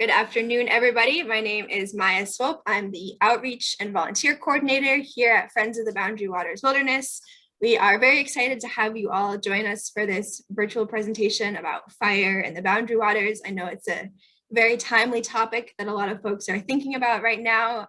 Good afternoon, everybody. My name is Maya Swope. I'm the Outreach and Volunteer Coordinator here at Friends of the Boundary Waters Wilderness. We are very excited to have you all join us for this virtual presentation about fire in the Boundary Waters. I know it's a very timely topic that a lot of folks are thinking about right now,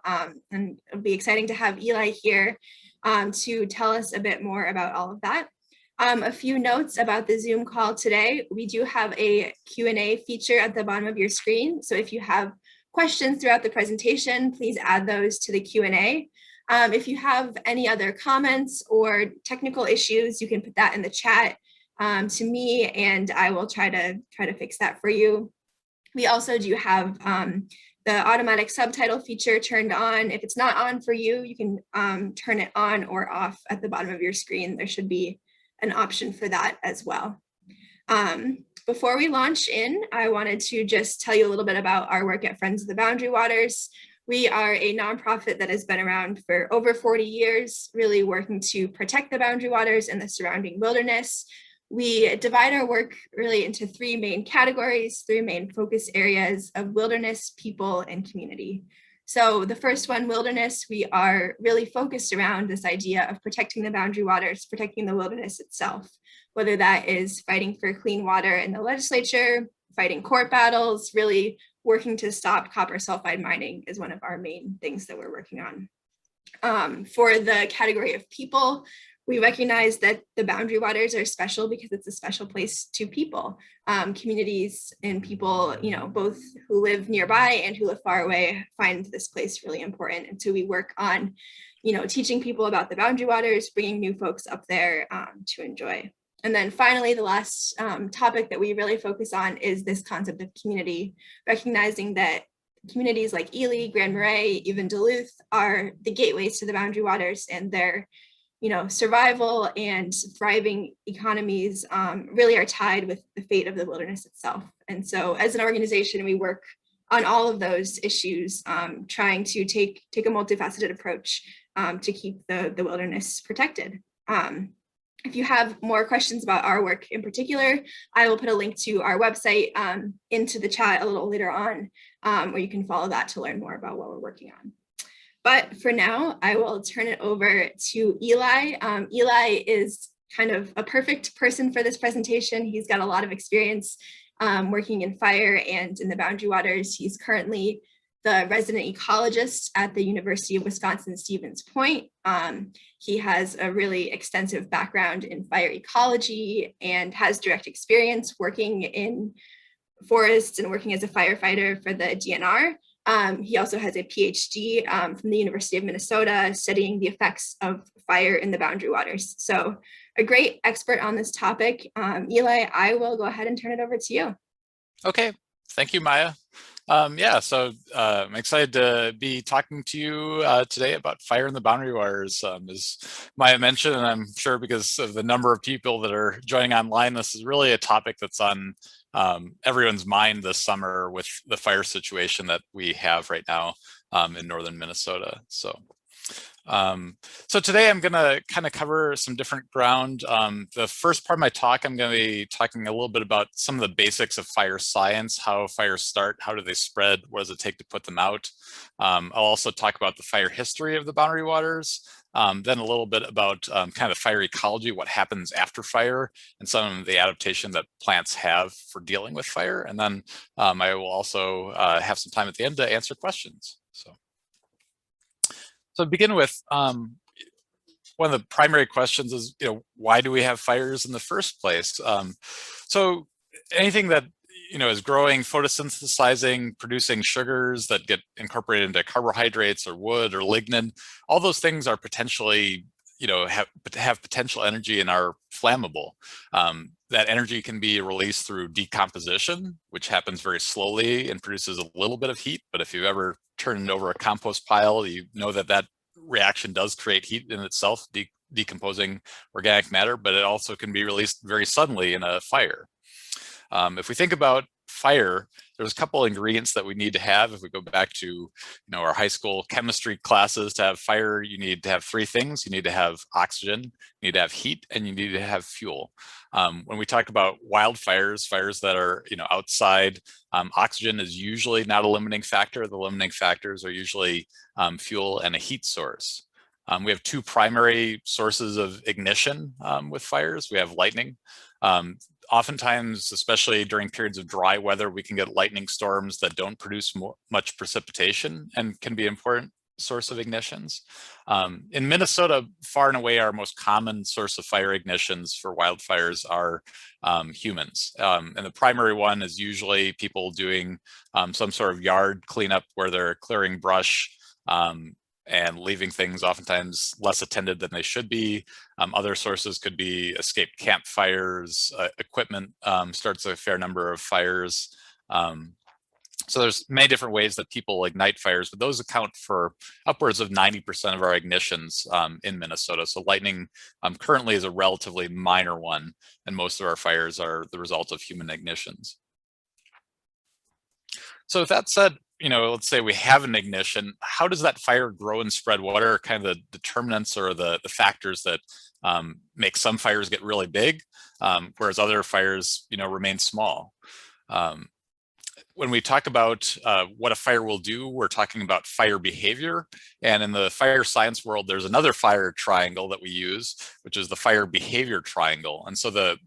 and it'll be exciting to have Eli here to tell us a bit more about all of that. A few notes about the Zoom call today. We do have a Q&A feature at the bottom of your screen. So if you have questions throughout the presentation, please add those to the Q&A. If you have any other comments or technical issues, you can put that in the chat to me, and I will try to fix that for you. We also do have the automatic subtitle feature turned on. If it's not on for you, you can turn it on or off at the bottom of your screen. There should be an option for that as well. Before we launch in, I wanted to just tell you a little bit about our work at Friends of the Boundary Waters. We are a nonprofit that has been around for over 40 years, really working to protect the boundary waters and the surrounding wilderness. We divide our work really into three main categories, three main focus areas of wilderness, people, and community. So the first one, wilderness, we are really focused around this idea of protecting the boundary waters, protecting the wilderness itself, whether that is fighting for clean water in the legislature, fighting court battles, really working to stop copper sulfide mining is one of our main things that we're working on. For the category of people, we recognize that the boundary waters are special because it's a special place to people. Communities and people, both who live nearby and who live far away find this place really important. And so we work on, teaching people about the boundary waters, bringing new folks up there to enjoy. And then finally, the last topic that we really focus on is this concept of community, recognizing that communities like Ely, Grand Marais, even Duluth are the gateways to the boundary waters, and they're survival and thriving economies really are tied with the fate of the wilderness itself. And so as an organization, we work on all of those issues, trying to take a multifaceted approach to keep the wilderness protected. If you have more questions about our work in particular, I will put a link to our website into the chat a little later on, where you can follow that to learn more about what we're working on. But for now, I will turn it over to Eli. Eli is kind of a perfect person for this presentation. He's got a lot of experience working in fire and in the boundary waters. He's currently the resident ecologist at the University of Wisconsin-Stevens Point. He has a really extensive background in fire ecology and has direct experience working in forests and working as a firefighter for the DNR. He also has a PhD from the University of Minnesota studying the effects of fire in the boundary waters. So a great expert on this topic. Eli, I will go ahead and turn it over to you. Okay, thank you, Maya. I'm excited to be talking to you today about fire in the boundary waters. As Maya mentioned, and I'm sure because of the number of people that are joining online, this is really a topic that's on everyone's mind this summer with the fire situation that we have right now in northern Minnesota. So today I'm going to kind of cover some different ground. The first part of my talk, I'm going to be talking a little bit about some of the basics of fire science, how fires start, how do they spread, what does it take to put them out. I'll also talk about the fire history of the boundary waters, then a little bit about kind of fire ecology, what happens after fire, and some of the adaptation that plants have for dealing with fire. And then I will also have some time at the end to answer questions. So to begin with, one of the primary questions is, why do we have fires in the first place? So anything that is growing, photosynthesizing, producing sugars that get incorporated into carbohydrates or wood or lignin, all those things are potentially, have potential energy and are flammable. That energy can be released through decomposition, which happens very slowly and produces a little bit of heat. But if you ever turn over a compost pile, you know that reaction does create heat in itself, decomposing organic matter, but it also can be released very suddenly in a fire. If we think about fire, there's a couple ingredients that we need to have. If we go back to our high school chemistry classes, to have fire, you need to have three things. You need to have oxygen, you need to have heat, and you need to have fuel. When we talk about wildfires, fires that are outside, oxygen is usually not a limiting factor. The limiting factors are usually fuel and a heat source. We have two primary sources of ignition with fires. We have lightning. Oftentimes, especially during periods of dry weather, we can get lightning storms that don't produce much precipitation and can be an important source of ignitions. In Minnesota, far and away, our most common source of fire ignitions for wildfires are humans. And the primary one is usually people doing some sort of yard cleanup where they're clearing brush and leaving things oftentimes less attended than they should be. Other sources could be escaped campfires. Equipment starts a fair number of fires. So there's many different ways that people ignite fires, but those account for upwards of 90% of our ignitions in Minnesota. So lightning currently is a relatively minor one, and most of our fires are the result of human ignitions. So with that said, let's say we have an ignition. How does that fire grow and spread? What are kind of the determinants or the factors that make some fires get really big, whereas other fires, remain small? When we talk about what a fire will do, we're talking about fire behavior. And in the fire science world, there's another fire triangle that we use, which is the fire behavior triangle. And so the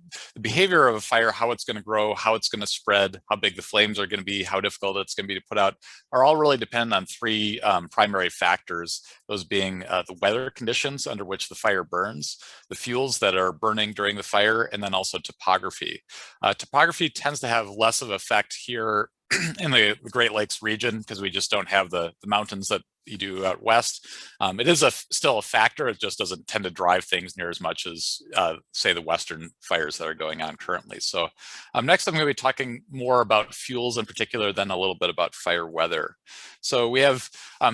behavior of a fire, how it's going to grow, how it's going to spread, how big the flames are going to be, how difficult it's going to be to put out, are all really dependent on three primary factors, those being the weather conditions under which the fire burns, the fuels that are burning during the fire, and then also topography. Topography tends to have less of an effect here in the Great Lakes region because we just don't have the mountains that you do out west. It is still a factor. It just doesn't tend to drive things near as much as, say, the western fires that are going on currently. So next I'm going to be talking more about fuels in particular, then a little bit about fire weather. So we have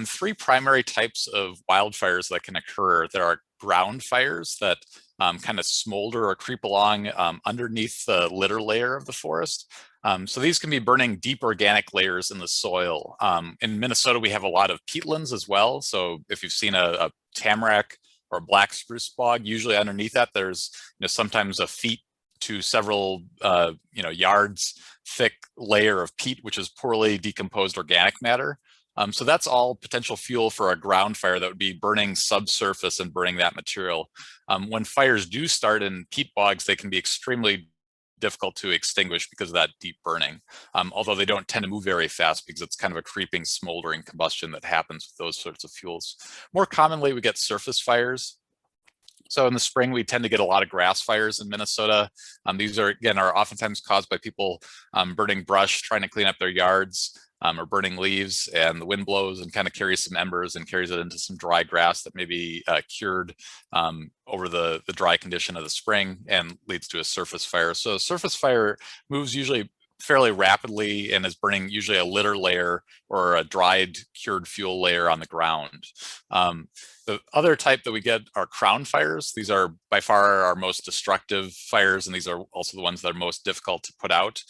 three primary types of wildfires that can occur. There are ground fires that kind of smolder or creep along underneath the litter layer of the forest. So these can be burning deep organic layers in the soil. In Minnesota, we have a lot of peatlands as well. So if you've seen a tamarack or a black spruce bog, usually underneath that, there's sometimes a feet to several yards thick layer of peat, which is poorly decomposed organic matter. So that's all potential fuel for a ground fire that would be burning subsurface and burning that material. When fires do start in peat bogs, they can be extremely difficult to extinguish because of that deep burning, although they don't tend to move very fast because it's kind of a creeping, smoldering combustion that happens with those sorts of fuels. More commonly, we get surface fires. So in the spring, we tend to get a lot of grass fires in Minnesota. These are oftentimes caused by people burning brush, trying to clean up their yards, or burning leaves, and the wind blows and kind of carries some embers and carries it into some dry grass that may be cured over the dry condition of the spring and leads to a surface fire. So a surface fire moves usually fairly rapidly and is burning usually a litter layer or a dried cured fuel layer on the ground. The other type that we get are crown fires. These are by far our most destructive fires, and these are also the ones that are most difficult to put out.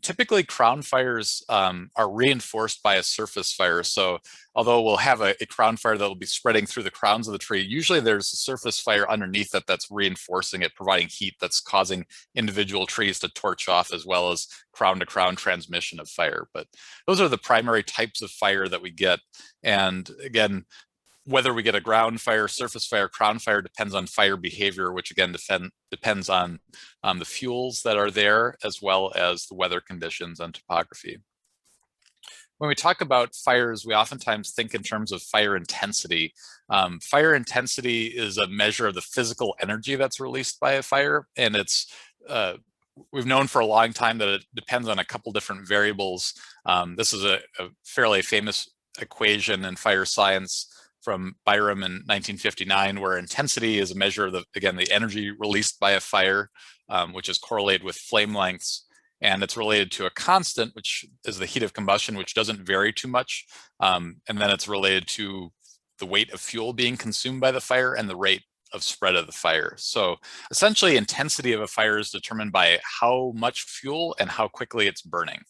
Typically, crown fires are reinforced by a surface fire. So although we'll have a crown fire that will be spreading through the crowns of the tree, usually there's a surface fire underneath it that's reinforcing it, providing heat that's causing individual trees to torch off, as well as crown-to-crown transmission of fire. But those are the primary types of fire that we get. And again, whether we get a ground fire, surface fire, crown fire depends on fire behavior, which again depends on the fuels that are there, as well as the weather conditions and topography. When we talk about fires, we oftentimes think in terms of fire intensity. Fire intensity is a measure of the physical energy that's released by a fire, and it's we've known for a long time that it depends on a couple different variables. This is a fairly famous equation in fire science from Byram in 1959, where intensity is a measure of the energy released by a fire, which is correlated with flame lengths. And it's related to a constant, which is the heat of combustion, which doesn't vary too much. And then it's related to the weight of fuel being consumed by the fire and the rate of spread of the fire. So essentially, intensity of a fire is determined by how much fuel and how quickly it's burning.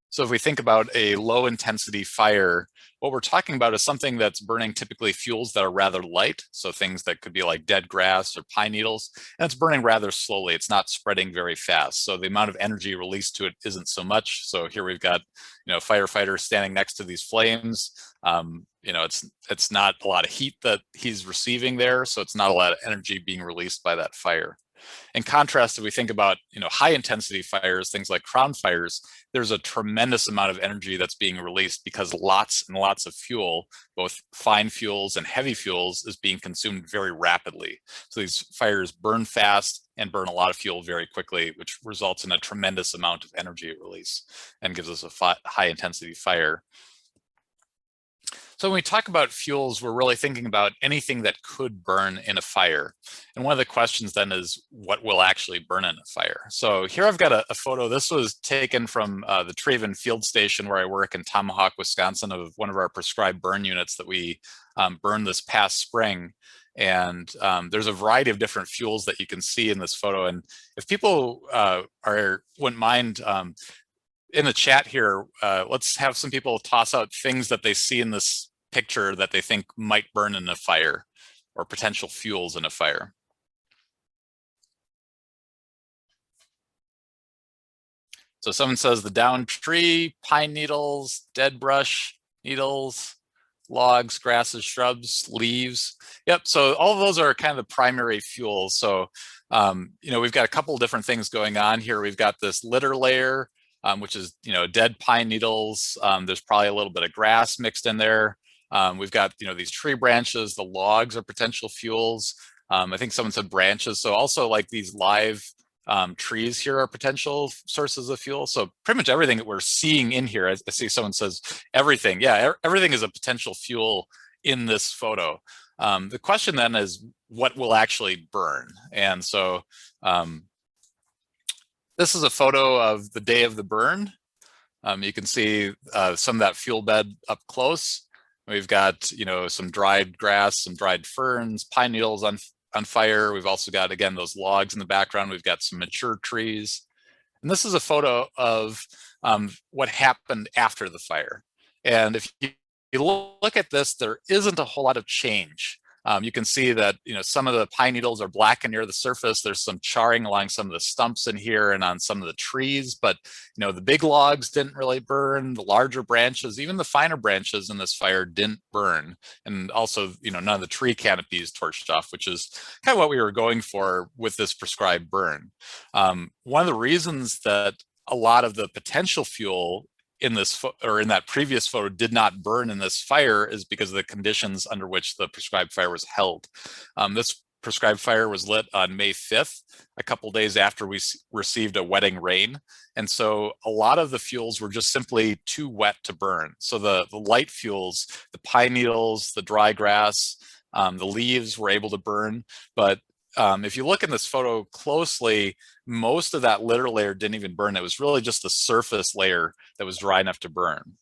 So if we think about a low intensity fire, what we're talking about is something that's burning typically fuels that are rather light. So things that could be like dead grass or pine needles, and it's burning rather slowly. It's not spreading very fast. So the amount of energy released to it isn't so much. So here we've got, a firefighter standing next to these flames. It's not a lot of heat that he's receiving there. So it's not a lot of energy being released by that fire. In contrast, if we think about high intensity fires, things like crown fires, there's a tremendous amount of energy that's being released because lots and lots of fuel, both fine fuels and heavy fuels, is being consumed very rapidly. So these fires burn fast and burn a lot of fuel very quickly, which results in a tremendous amount of energy release and gives us a high intensity fire. So when we talk about fuels, we're really thinking about anything that could burn in a fire. And one of the questions then is what will actually burn in a fire? So here I've got a photo. This was taken from the Treehaven field station where I work in Tomahawk, Wisconsin, of one of our prescribed burn units that we burned this past spring. And there's a variety of different fuels that you can see in this photo. And if people wouldn't mind, in the chat here, let's have some people toss out things that they see in this picture that they think might burn in a fire or potential fuels in a fire. So someone says the downed tree, pine needles, dead brush, needles, logs, grasses, shrubs, leaves. Yep, so all of those are kind of the primary fuels. So, we've got a couple different things going on here. We've got this litter layer, which is, dead pine needles. There's probably a little bit of grass mixed in there. We've got, these tree branches, the logs are potential fuels. I think someone said branches. So also like these live trees here are potential sources of fuel. So pretty much everything that we're seeing in here, I see someone says everything. Yeah, everything is a potential fuel in this photo. The question then is what will actually burn? And so this is a photo of the day of the burn. You can see some of that fuel bed up close. We've got, some dried grass, some dried ferns, pine needles on fire. We've also got, again, those logs in the background. We've got some mature trees. And this is a photo of what happened after the fire. And if you look at this, there isn't a whole lot of change. You can see that, some of the pine needles are black and near the surface. There's some charring along some of the stumps in here and on some of the trees, but, the big logs didn't really burn. The larger branches, even the finer branches in this fire didn't burn. And also, none of the tree canopies torched off, which is kind of what we were going for with this prescribed burn. One of the reasons that a lot of the potential fuel in this or in that previous photo did not burn in this fire is because of the conditions under which the prescribed fire was held. This prescribed fire was lit on May 5th, a couple days after we received a wetting rain. And so a lot of the fuels were just simply too wet to burn. So the light fuels, the pine needles, the dry grass, the leaves were able to burn, but if you look in this photo closely, most of that litter layer didn't even burn. It was really just the surface layer that was dry enough to burn.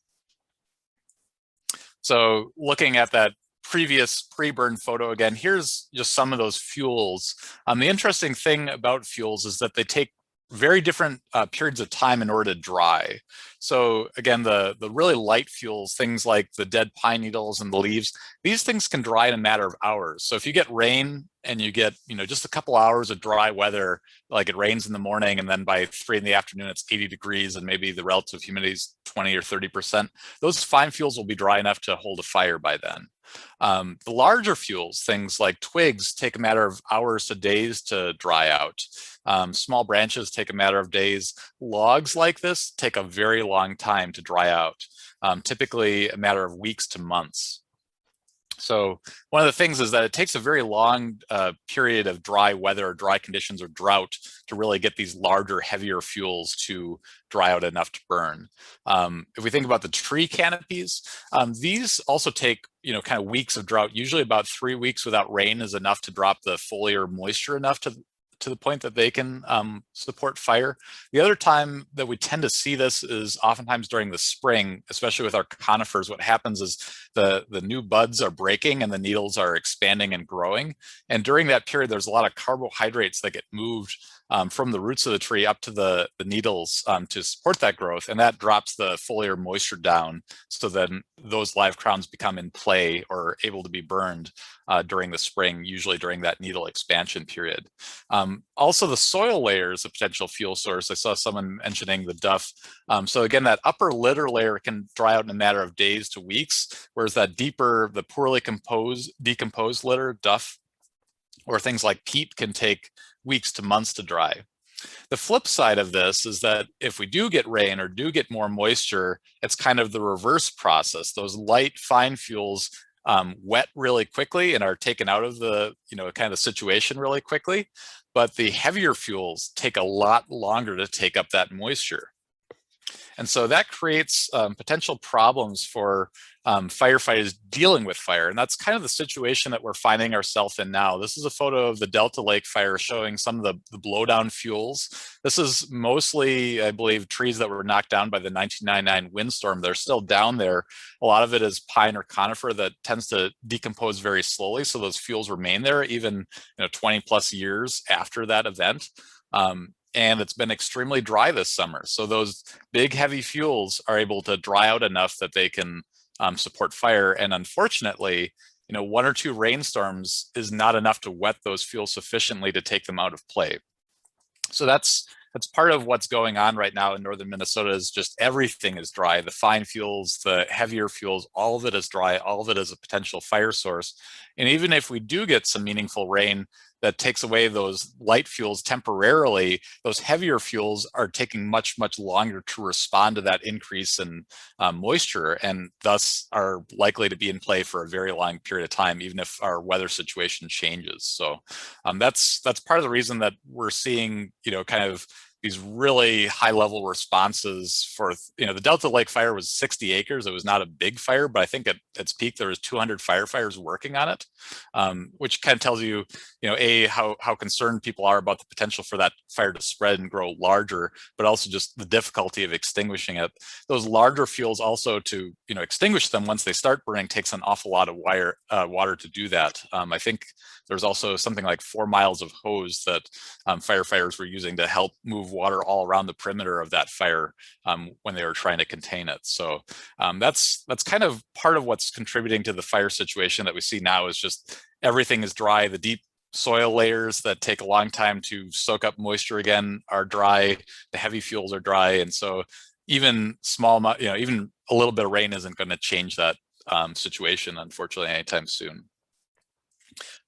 So looking at that previous pre-burn photo again, here's just some of those fuels. The interesting thing about fuels is that they take very different periods of time in order to dry. So again, the really light fuels, things like the dead pine needles and the leaves, these things can dry in a matter of hours. So if you get rain and you get, just a couple hours of dry weather, like it rains in the morning and then by 3 in the afternoon, it's 80 degrees and maybe the relative humidity is 20 or 30%, those fine fuels will be dry enough to hold a fire by then. The larger fuels, things like twigs, take a matter of hours to days to dry out. Small branches take a matter of days. Logs like this take a very long time to dry out, typically a matter of weeks to months. So one of the things is that it takes a very long period of dry weather or dry conditions or drought to really get these larger, heavier fuels to dry out enough to burn. If we think about the tree canopies, these also take kind of weeks of drought. Usually about 3 weeks without rain is enough to drop the foliar moisture enough to to the point that they can support fire. The other time that we tend to see this is oftentimes during the spring, especially with our conifers. What happens is the new buds are breaking and the needles are expanding and growing. And during that period, there's a lot of carbohydrates that get moved from the roots of the tree up to the needles to support that growth, and that drops the foliar moisture down, so then those live crowns become in play or able to be burned during the spring, usually during that needle expansion period. Also, the soil layer is a potential fuel source. I saw someone mentioning the duff. So again, that upper litter layer can dry out in a matter of days to weeks, whereas that deeper, the poorly decomposed litter, duff, or things like peat, can take weeks to months to dry. The flip side of this is that if we do get rain or do get more moisture, it's kind of the reverse process. Those light, fine fuels wet really quickly and are taken out of the kind of situation really quickly, but the heavier fuels take a lot longer to take up that moisture. And so that creates potential problems for firefighters dealing with fire. And that's kind of the situation that we're finding ourselves in now. This is a photo of the Delta Lake fire showing some of the blowdown fuels. This is mostly, I believe, trees that were knocked down by the 1999 windstorm. They're still down there. A lot of it is pine or conifer that tends to decompose very slowly. So those fuels remain there even 20 plus years after that event. And it's been extremely dry this summer. So those big heavy fuels are able to dry out enough that they can support fire. And unfortunately, 1 or 2 rainstorms is not enough to wet those fuels sufficiently to take them out of play. So that's part of what's going on right now in northern Minnesota, is just everything is dry. The fine fuels, the heavier fuels, all of it is dry. All of it is a potential fire source. And even if we do get some meaningful rain that takes away those light fuels temporarily, those heavier fuels are taking much, much longer to respond to that increase in moisture, and thus are likely to be in play for a very long period of time, even if our weather situation changes. So that's part of the reason that we're seeing, kind of these really high level responses for, the Delta Lake fire was 60 acres. It was not a big fire, but I think at its peak, there was 200 firefighters working on it, which kind of tells you, how concerned people are about the potential for that fire to spread and grow larger, but also just the difficulty of extinguishing it. Those larger fuels also, to, extinguish them once they start burning, takes an awful lot of water to do that. I think there's also something like 4 miles of hose that firefighters were using to help move water all around the perimeter of that fire when they were trying to contain it. So that's kind of part of what's contributing to the fire situation that we see now, is just everything is dry. The deep soil layers that take a long time to soak up moisture again are dry. The heavy fuels are dry. And so even even a little bit of rain isn't going to change that situation, unfortunately, anytime soon.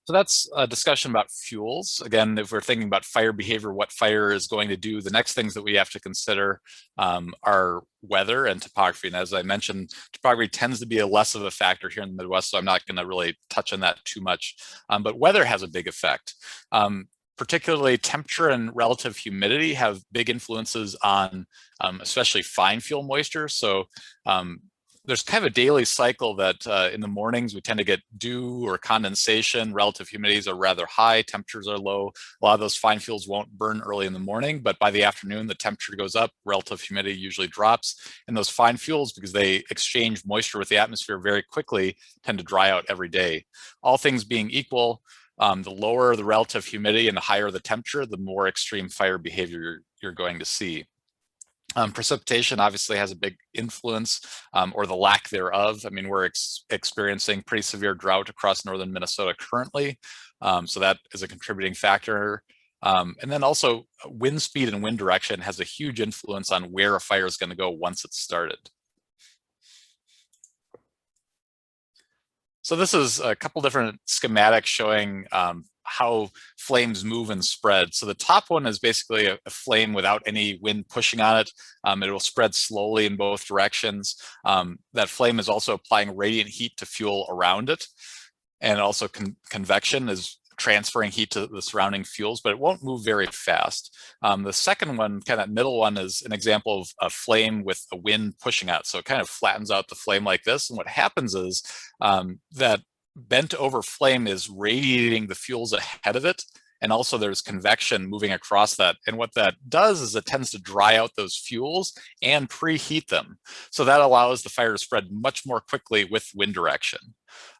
So that's a discussion about fuels. Again, if we're thinking about fire behavior, what fire is going to do, the next things that we have to consider are weather and topography. And as I mentioned, topography tends to be less of a factor here in the Midwest, so I'm not going to really touch on that too much. But weather has a big effect. Particularly temperature and relative humidity have big influences on especially fine fuel moisture. So there's kind of a daily cycle that in the mornings we tend to get dew or condensation, relative humidities are rather high, temperatures are low. A lot of those fine fuels won't burn early in the morning, but by the afternoon, the temperature goes up, relative humidity usually drops, and those fine fuels, because they exchange moisture with the atmosphere very quickly, tend to dry out every day. All things being equal, the lower the relative humidity and the higher the temperature, the more extreme fire behavior you're going to see. Precipitation obviously has a big influence, or the lack thereof. I mean, we're experiencing pretty severe drought across northern Minnesota currently, so that is a contributing factor. And then also wind speed and wind direction has a huge influence on where a fire is going to go once it's started. So this is a couple different schematics showing how flames move and spread. So the top one is basically a flame without any wind pushing on it. It will spread slowly in both directions. That flame is also applying radiant heat to fuel around it. And also convection is transferring heat to the surrounding fuels, but it won't move very fast. The second one, kind of middle one, is an example of a flame with a wind pushing out. So it kind of flattens out the flame like this. And what happens is that bent over flame is radiating the fuels ahead of it and also there's convection moving across that. And what that does is it tends to dry out those fuels and preheat them. So that allows the fire to spread much more quickly with wind direction.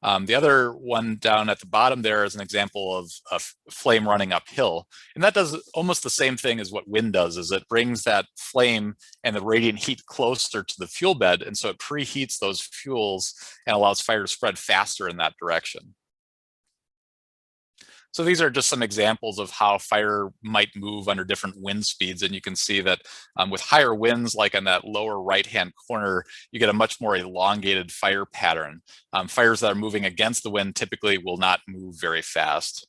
The other one down at the bottom there is an example of a flame running uphill. And that does almost the same thing as what wind does, is it brings that flame and the radiant heat closer to the fuel bed. And so it preheats those fuels and allows fire to spread faster in that direction. So these are just some examples of how fire might move under different wind speeds. And you can see that with higher winds, like in that lower right-hand corner, you get a much more elongated fire pattern. Fires that are moving against the wind typically will not move very fast.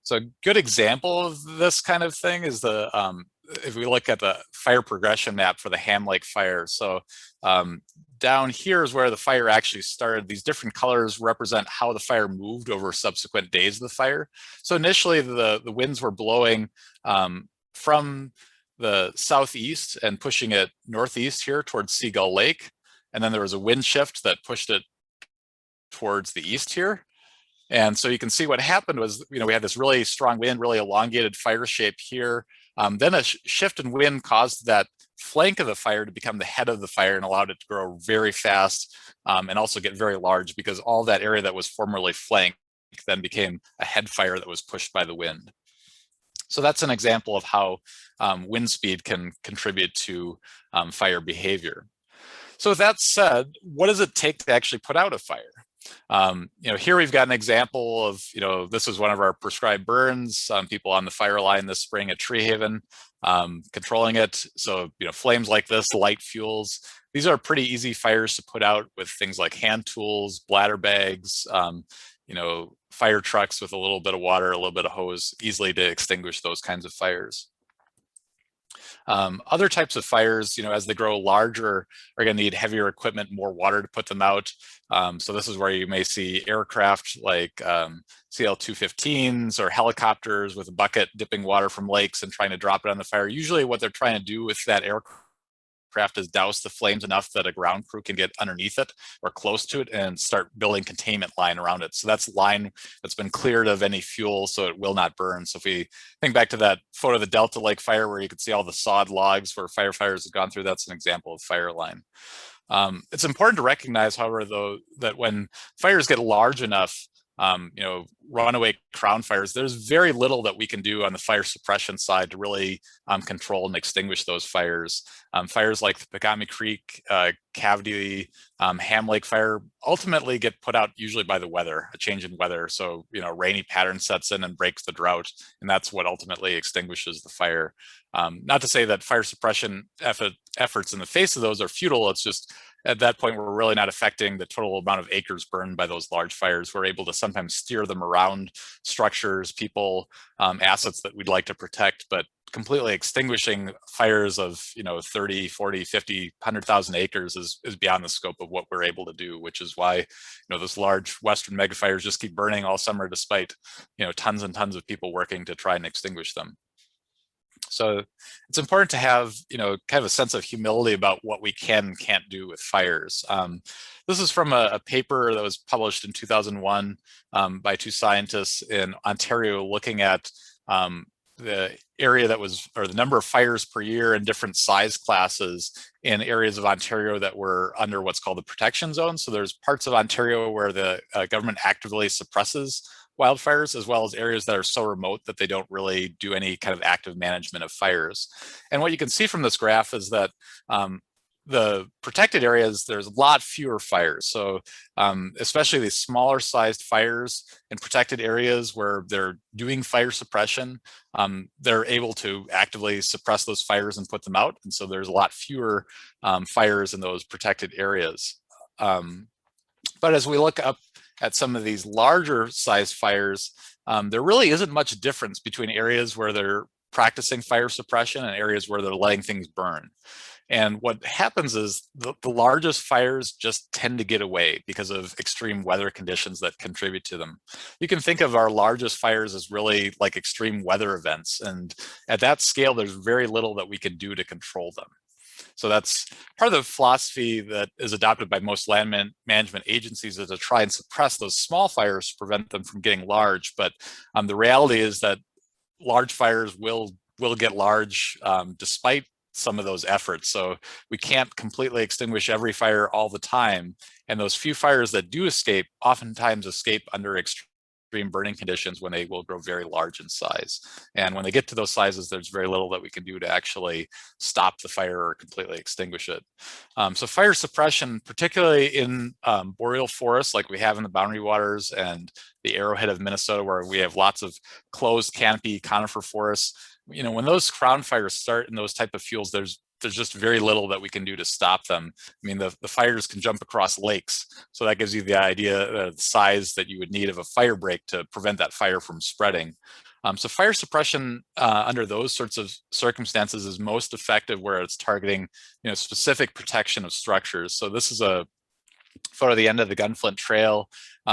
So a good example of this kind of thing is if we look at the fire progression map for the Ham Lake fire. So down here is where the fire actually started. These different colors represent how the fire moved over subsequent days of the fire. So initially the winds were blowing from the southeast and pushing it northeast here towards Seagull Lake. And then there was a wind shift that pushed it towards the east here. And so you can see what happened was, we had this really strong wind, really elongated fire shape here. Then a shift in wind caused that flank of the fire to become the head of the fire and allowed it to grow very fast and also get very large, because all that area that was formerly flank then became a head fire that was pushed by the wind. So that's an example of how wind speed can contribute to fire behavior. So with that said, what does it take to actually put out a fire? Here we've got an example of, this was one of our prescribed burns, people on the fire line this spring at Treehaven, controlling it. So, flames like this, light fuels, these are pretty easy fires to put out with things like hand tools, bladder bags, fire trucks with a little bit of water, a little bit of hose, easily to extinguish those kinds of fires. Other types of fires, as they grow larger, are going to need heavier equipment, more water to put them out. So this is where you may see aircraft like CL-215s or helicopters with a bucket dipping water from lakes and trying to drop it on the fire. Usually what they're trying to do with that aircraft is douse the flames enough that a ground crew can get underneath it or close to it and start building containment line around it. So that's line that's been cleared of any fuel so it will not burn. So if we think back to that photo of the Delta Lake fire where you could see all the sawed logs where firefighters have gone through, that's an example of fire line. It's important to recognize, however, though, that when fires get large enough, runaway crown fires, there's very little that we can do on the fire suppression side to really control and extinguish those fires. Fires like the Pagami Creek, Cavity, Ham Lake fire ultimately get put out usually by the weather, a change in weather. So, rainy pattern sets in and breaks the drought, and that's what ultimately extinguishes the fire. Not to say that fire suppression efforts in the face of those are futile. It's just at that point, we're really not affecting the total amount of acres burned by those large fires. We're able to sometimes steer them around structures, people, assets that we'd like to protect, but completely extinguishing fires of 30, 40, 50, 100,000 acres is beyond the scope of what we're able to do, which is why those large western megafires just keep burning all summer despite tons and tons of people working to try and extinguish them. So it's important to have, kind of a sense of humility about what we can and can't do with fires. This is from a paper that was published in 2001 by two scientists in Ontario looking at the area that was, or the number of fires per year in different size classes in areas of Ontario that were under what's called the protection zone. So there's parts of Ontario where the government actively suppresses wildfires, as well as areas that are so remote that they don't really do any kind of active management of fires. And what you can see from this graph is that the protected areas, there's a lot fewer fires. So especially these smaller sized fires in protected areas where they're doing fire suppression, they're able to actively suppress those fires and put them out. And so there's a lot fewer fires in those protected areas. But as we look up at some of these larger size fires, there really isn't much difference between areas where they're practicing fire suppression and areas where they're letting things burn. And what happens is the largest fires just tend to get away because of extreme weather conditions that contribute to them. You can think of our largest fires as really like extreme weather events. And at that scale, there's very little that we can do to control them. So that's part of the philosophy that is adopted by most land management agencies, is to try and suppress those small fires to prevent them from getting large. But the reality is that large fires will get large despite some of those efforts. So we can't completely extinguish every fire all the time. And those few fires that do escape oftentimes escape under extreme burning conditions when they will grow very large in size. And when they get to those sizes, there's very little that we can do to actually stop the fire or completely extinguish it. So fire suppression, particularly in boreal forests like we have in the Boundary Waters and the Arrowhead of Minnesota, where we have lots of closed canopy conifer forests, you know, when those crown fires start in those type of fuels, there's just very little that we can do to stop them. I mean, the fires can jump across lakes. So that gives you the idea of the size that you would need of a fire break to prevent that fire from spreading. So fire suppression under those sorts of circumstances is most effective where it's targeting, you know, specific protection of structures. So this is a photo of the end of the Gunflint Trail,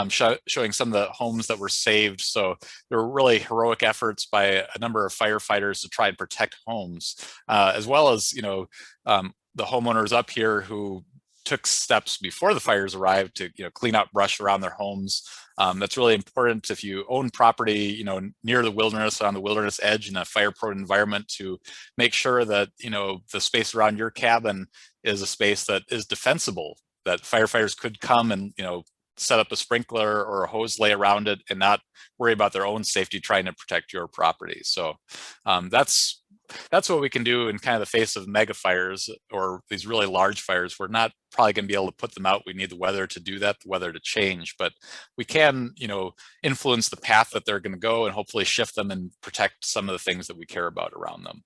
showing some of the homes that were saved. So there were really heroic efforts by a number of firefighters to try and protect homes, as well as, you know, the homeowners up here who took steps before the fires arrived to, you know, clean up brush around their homes. That's really important if you own property, you know, near the wilderness, on the wilderness edge in a fire-prone environment, to make sure that, you know, the space around your cabin is a space that is defensible, that firefighters could come and, you know, set up a sprinkler or a hose lay around it and not worry about their own safety trying to protect your property. So that's what we can do in kind of the face of mega fires or these really large fires. We're not probably going to be able to put them out. We need the weather to do that, the weather to change, but we can, you know, influence the path that they're going to go and hopefully shift them and protect some of the things that we care about around them.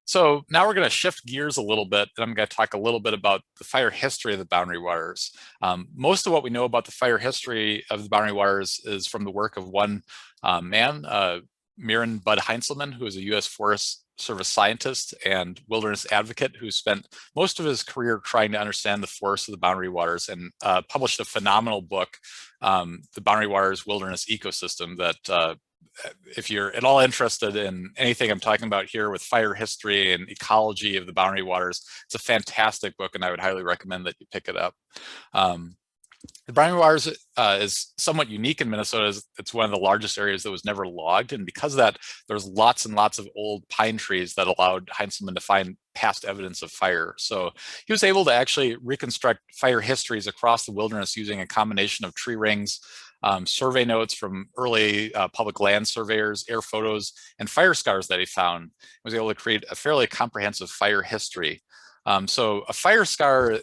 So now we're going to shift gears a little bit, and I'm going to talk a little bit about the fire history of the Boundary Waters. Most of what we know about the fire history of the Boundary Waters is from the work of one man, Mirren Bud Heinzelman, who is a U.S. Forest Service scientist and wilderness advocate who spent most of his career trying to understand the forests of the Boundary Waters, and published a phenomenal book, The Boundary Waters Wilderness Ecosystem, that if you're at all interested in anything I'm talking about here with fire history and ecology of the Boundary Waters, it's a fantastic book, and I would highly recommend that you pick it up. The Boundary Waters is somewhat unique in Minnesota. It's one of the largest areas that was never logged, and because of that, there's lots and lots of old pine trees that allowed Heinzelman to find past evidence of fire. So he was able to actually reconstruct fire histories across the wilderness using a combination of tree rings, survey notes from early public land surveyors, air photos, and fire scars that he found. He was able to create a fairly comprehensive fire history. So a fire scar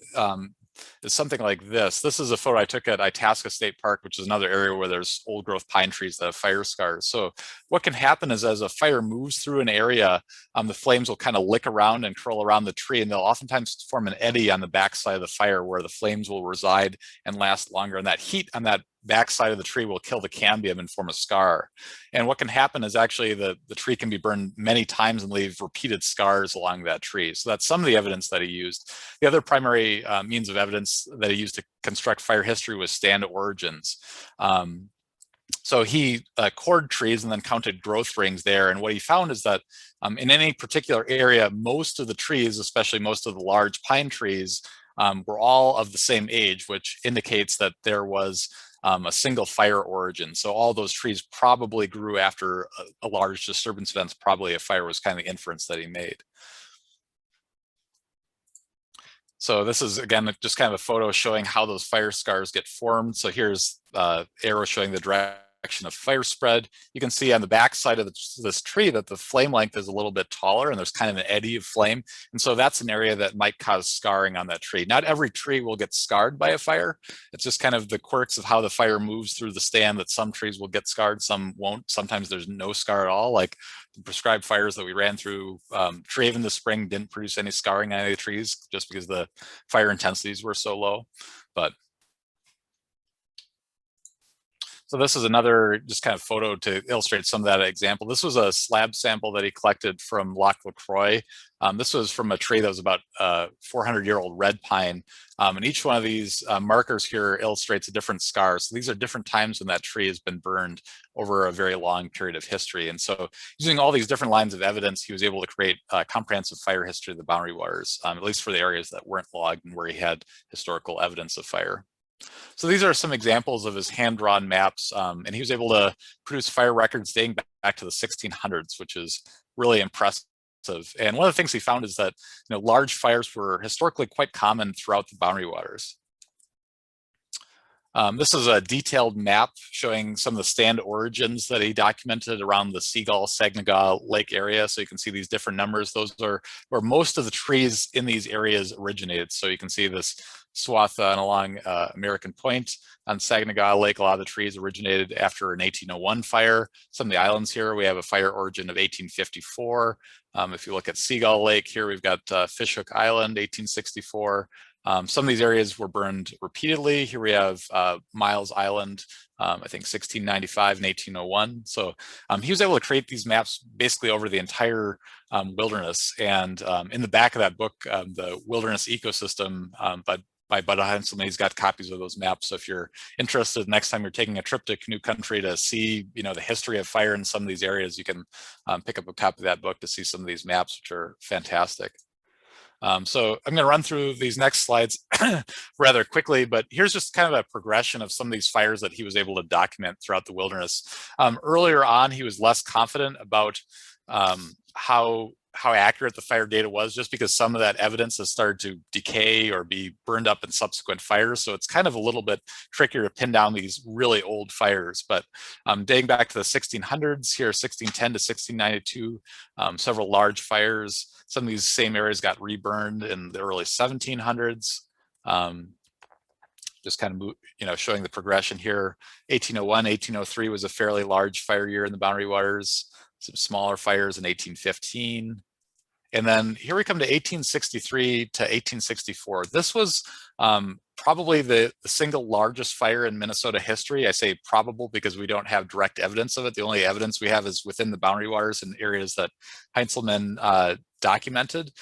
is something like this. This is a photo I took at Itasca State Park, which is another area where there's old growth pine trees that have fire scars. So what can happen is as a fire moves through an area, the flames will kind of lick around and curl around the tree, and they'll oftentimes form an eddy on the backside of the fire where the flames will reside and last longer. And that heat on that backside of the tree will kill the cambium and form a scar. And what can happen is actually the tree can be burned many times and leave repeated scars along that tree. So that's some of the evidence that he used. The other primary means of evidence that he used to construct fire history was stand origins. So he cored trees and then counted growth rings there. And what he found is that in any particular area, most of the trees, especially most of the large pine trees, were all of the same age, which indicates that there was a single fire origin. So all those trees probably grew after a large disturbance event. Probably a fire was kind of the inference that he made. So this is, again, just kind of a photo showing how those fire scars get formed. So here's arrow showing the direction of fire spread. You can see on the back side of this tree that the flame length is a little bit taller and there's kind of an eddy of flame. And so that's an area that might cause scarring on that tree. Not every tree will get scarred by a fire. It's just kind of the quirks of how the fire moves through the stand, that some trees will get scarred, some won't. Sometimes there's no scar at all. Like the prescribed fires that we ran through Treehaven this spring didn't produce any scarring on any of the trees just because the fire intensities were so low. But So this is another just kind of photo to illustrate some of that example. This was a slab sample that he collected from Loch LaCroix. This was from a tree that was about 400-year-old red pine. And each one of these markers here illustrates a different scar. So these are different times when that tree has been burned over a very long period of history. And so using all these different lines of evidence, he was able to create a comprehensive fire history of the Boundary Waters, at least for the areas that weren't logged and where he had historical evidence of fire. So these are some examples of his hand-drawn maps, and he was able to produce fire records dating back to the 1600s, which is really impressive. And one of the things he found is that large fires were historically quite common throughout the Boundary Waters. This is a detailed map showing some of the stand origins that he documented around the Seagull-Saginaw Lake area. So you can see these different numbers. Those are where most of the trees in these areas originated. So you can see this swath along American Point on Saginaw Lake. A lot of the trees originated after an 1801 fire. Some of the islands here, we have a fire origin of 1854. If you look at Seagull Lake here, we've got Fishhook Island, 1864. Some of these areas were burned repeatedly. Here we have Miles Island, I think 1695 and 1801. So he was able to create these maps basically over the entire wilderness. And in the back of that book, The Wilderness Ecosystem by Bud Heinzelman, he's got copies of those maps. So if you're interested, next time you're taking a trip to canoe country to see, the history of fire in some of these areas, you can pick up a copy of that book to see some of these maps, which are fantastic. So I'm going to run through these next slides rather quickly, but here's just kind of a progression of some of these fires that he was able to document throughout the wilderness. Earlier on, he was less confident about how accurate the fire data was, just because some of that evidence has started to decay or be burned up in subsequent fires. So it's kind of a little bit trickier to pin down these really old fires. But dating back to the 1600s here, 1610 to 1692, several large fires. Some of these same areas got reburned in the early 1700s. Just kind of, showing the progression here. 1801, 1803 was a fairly large fire year in the Boundary Waters. Some smaller fires in 1815. And then here we come to 1863 to 1864. This was probably the single largest fire in Minnesota history. I say probable because we don't have direct evidence of it. The only evidence we have is within the Boundary Waters and areas that Heinzelman documented.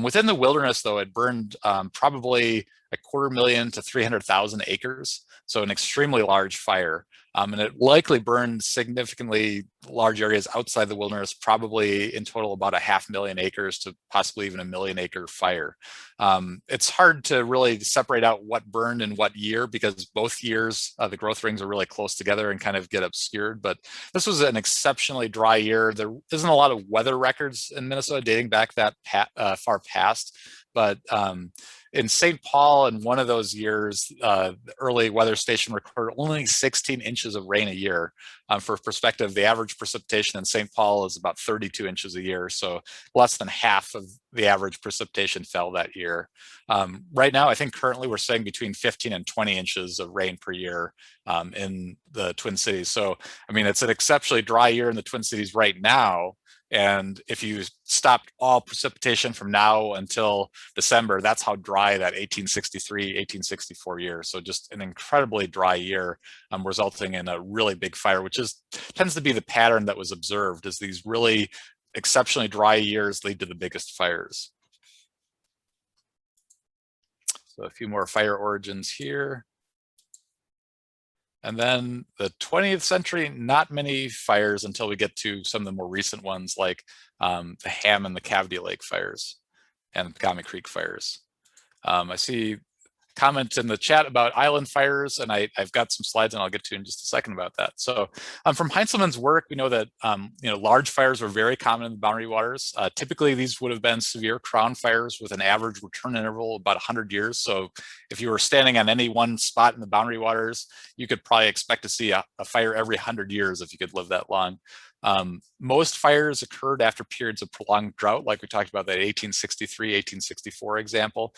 Within the wilderness, though, it burned probably 250,000 to 300,000 acres. So an extremely large fire. And it likely burned significantly large areas outside the wilderness, probably in total about 500,000 acres to possibly even a 1,000,000 acre fire. It's hard to really separate out what burned in what year because both years the growth rings are really close together and kind of get obscured. But this was an exceptionally dry year. There isn't a lot of weather records in Minnesota dating back that far past, but in St. Paul, in one of those years, the early weather station recorded only 16 inches of rain a year. For perspective, the average precipitation in St. Paul is about 32 inches a year, so less than half of the average precipitation fell that year. Right now, I think currently we're saying between 15 and 20 inches of rain per year in the Twin Cities. So, I mean, it's an exceptionally dry year in the Twin Cities right now. And if you stopped all precipitation from now until December, that's how dry that 1863, 1864 year. So just an incredibly dry year, resulting in a really big fire, which tends to be the pattern that was observed, is these really exceptionally dry years lead to the biggest fires. So a few more fire origins here. And then the 20th century, not many fires until we get to some of the more recent ones like the Ham and the Cavity Lake fires and the Pagami Creek fires. I see comments in the chat about island fires, and I've got some slides and I'll get to in just a second about that. So from Heinzelman's work, we know that large fires were very common in the Boundary Waters. Typically, these would have been severe crown fires with an average return interval of about 100 years. So if you were standing on any one spot in the Boundary Waters, you could probably expect to see a fire every 100 years if you could live that long. Most fires occurred after periods of prolonged drought, like we talked about that 1863, 1864 example.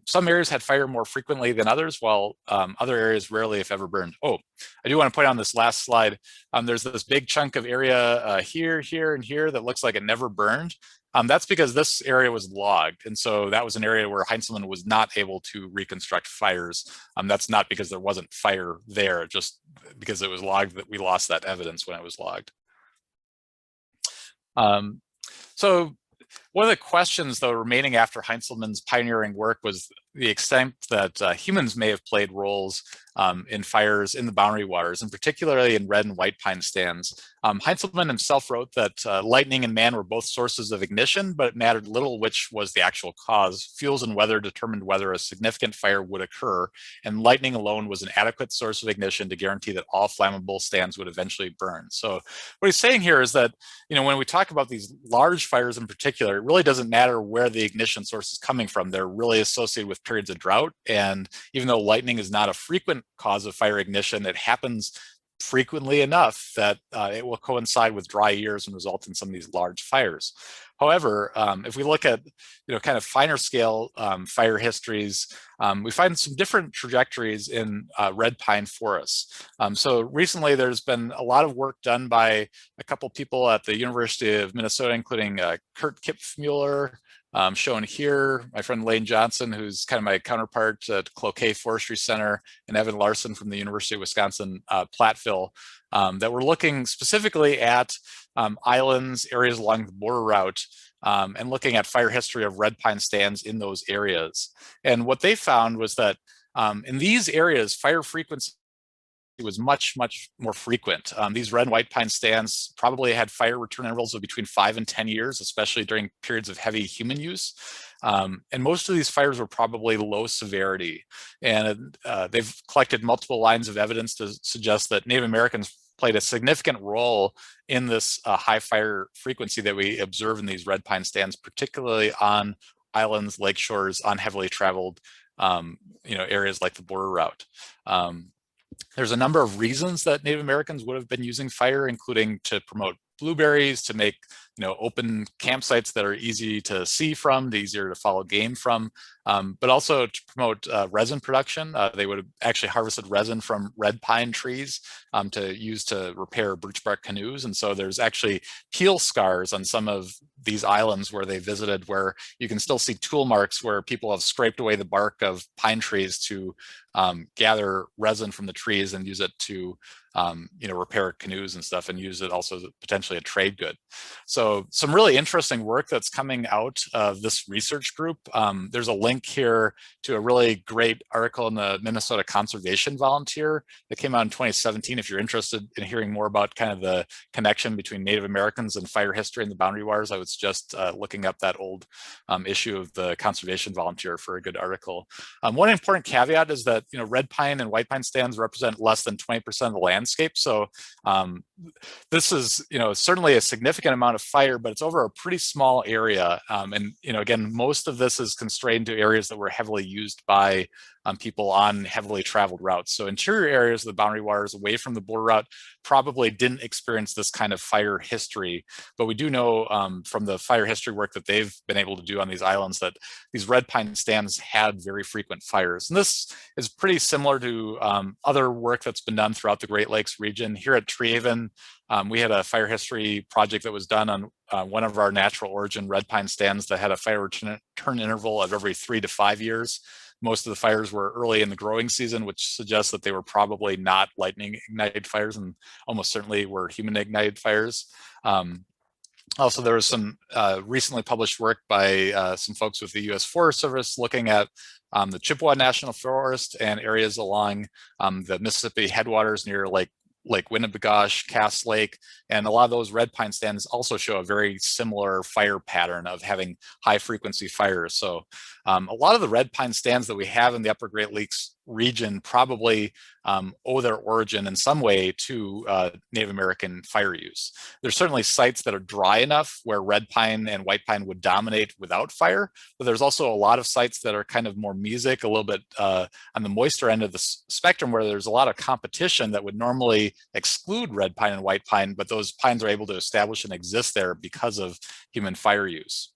Some areas had fire more frequently than others, while other areas rarely, if ever, burned. Oh, I do want to point out on this last slide, there's this big chunk of area here, here, and here that looks like it never burned. That's because this area was logged. And so that was an area where Heinzelman was not able to reconstruct fires. That's not because there wasn't fire there, just because it was logged that we lost that evidence when it was logged. So one of the questions, though, remaining after Heinzelman's pioneering work was the extent that humans may have played roles in fires in the boundary waters, and particularly in red and white pine stands. Heinzelman himself wrote that lightning and man were both sources of ignition, but it mattered little which was the actual cause. Fuels and weather determined whether a significant fire would occur, and lightning alone was an adequate source of ignition to guarantee that all flammable stands would eventually burn. So what he's saying here is that, when we talk about these large fires in particular, it really doesn't matter where the ignition source is coming from. They're really associated with periods of drought. And even though lightning is not a frequent cause of fire ignition, it happens frequently enough that it will coincide with dry years and result in some of these large fires. However, if we look at kind of finer scale fire histories, we find some different trajectories in red pine forests. So recently there's been a lot of work done by a couple people at the University of Minnesota, including Kurt Kipfmuller, shown here, my friend Lane Johnson, who's kind of my counterpart at Cloquet Forestry Center, and Evan Larson from the University of Wisconsin, Platteville, that we're looking specifically at islands, areas along the border route, and looking at fire history of red pine stands in those areas. And what they found was that in these areas, fire frequency was much more frequent. These red and white pine stands probably had fire return intervals of between 5 and 10 years, especially during periods of heavy human use. And most of these fires were probably low severity. And they've collected multiple lines of evidence to suggest that Native Americans played a significant role in this high fire frequency that we observe in these red pine stands, particularly on islands, lake shores, on heavily traveled areas like the border route. There's a number of reasons that Native Americans would have been using fire, including to promote blueberries, to make open campsites that are easy to see from, easier to follow game from, but also to promote resin production. They would have actually harvested resin from red pine trees to use to repair birch bark canoes. And so there's actually peel scars on some of these islands where they visited, where you can still see tool marks where people have scraped away the bark of pine trees to gather resin from the trees and use it to repair canoes and stuff, and use it also as potentially a trade good. So some really interesting work that's coming out of this research group. There's a link here to a really great article in the Minnesota Conservation Volunteer that came out in 2017. If you're interested in hearing more about kind of the connection between Native Americans and fire history in the Boundary Waters, I would suggest looking up that old issue of the Conservation Volunteer for a good article. One important caveat is that red pine and white pine stands represent less than 20% of the landscape. So this is certainly a significant amount of fire, but it's over a pretty small area. And again, most of this is constrained to areas that were heavily used by people on heavily traveled routes. So interior areas of the Boundary Waters away from the border route probably didn't experience this kind of fire history. But we do know from the fire history work that they've been able to do on these islands that these red pine stands had very frequent fires. And this is pretty similar to other work that's been done throughout the Great Lakes region. Here at Treehaven, we had a fire history project that was done on one of our natural origin red pine stands that had a fire return interval of every 3 to 5 years. Most of the fires were early in the growing season, which suggests that they were probably not lightning ignited fires, and almost certainly were human ignited fires. Also, there was some recently published work by some folks with the U.S. Forest Service looking at the Chippewa National Forest and areas along the Mississippi headwaters near Lake Winnebagosh, Cass Lake, and a lot of those red pine stands also show a very similar fire pattern of having high frequency fires. So a lot of the red pine stands that we have in the Upper Great Lakes region probably owe their origin in some way to Native American fire use. There's certainly sites that are dry enough where red pine and white pine would dominate without fire, but there's also a lot of sites that are kind of more mesic, a little bit on the moister end of the spectrum, where there's a lot of competition that would normally exclude red pine and white pine, but those pines are able to establish and exist there because of human fire use.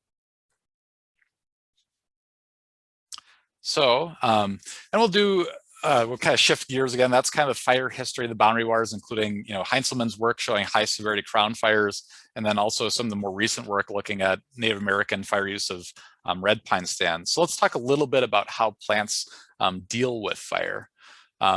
So, and we'll do we'll kind of shift gears again. That's kind of fire history of the boundary waters, including Heinzelman's work showing high severity crown fires, and then also some of the more recent work looking at Native American fire use of red pine stands. So let's talk a little bit about how plants deal with fire.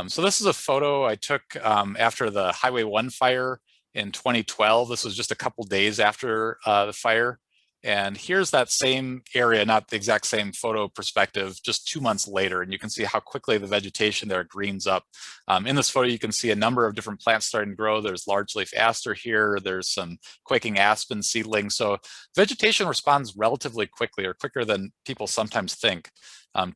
So this is a photo I took after the Highway 1 fire in 2012. This was just a couple days after the fire. And here's that same area, not the exact same photo perspective, just 2 months later. And you can see how quickly the vegetation there greens up. In this photo, you can see a number of different plants starting to grow. There's large-leaf aster here. There's some quaking aspen seedlings. So vegetation responds relatively quickly, or quicker than people sometimes think,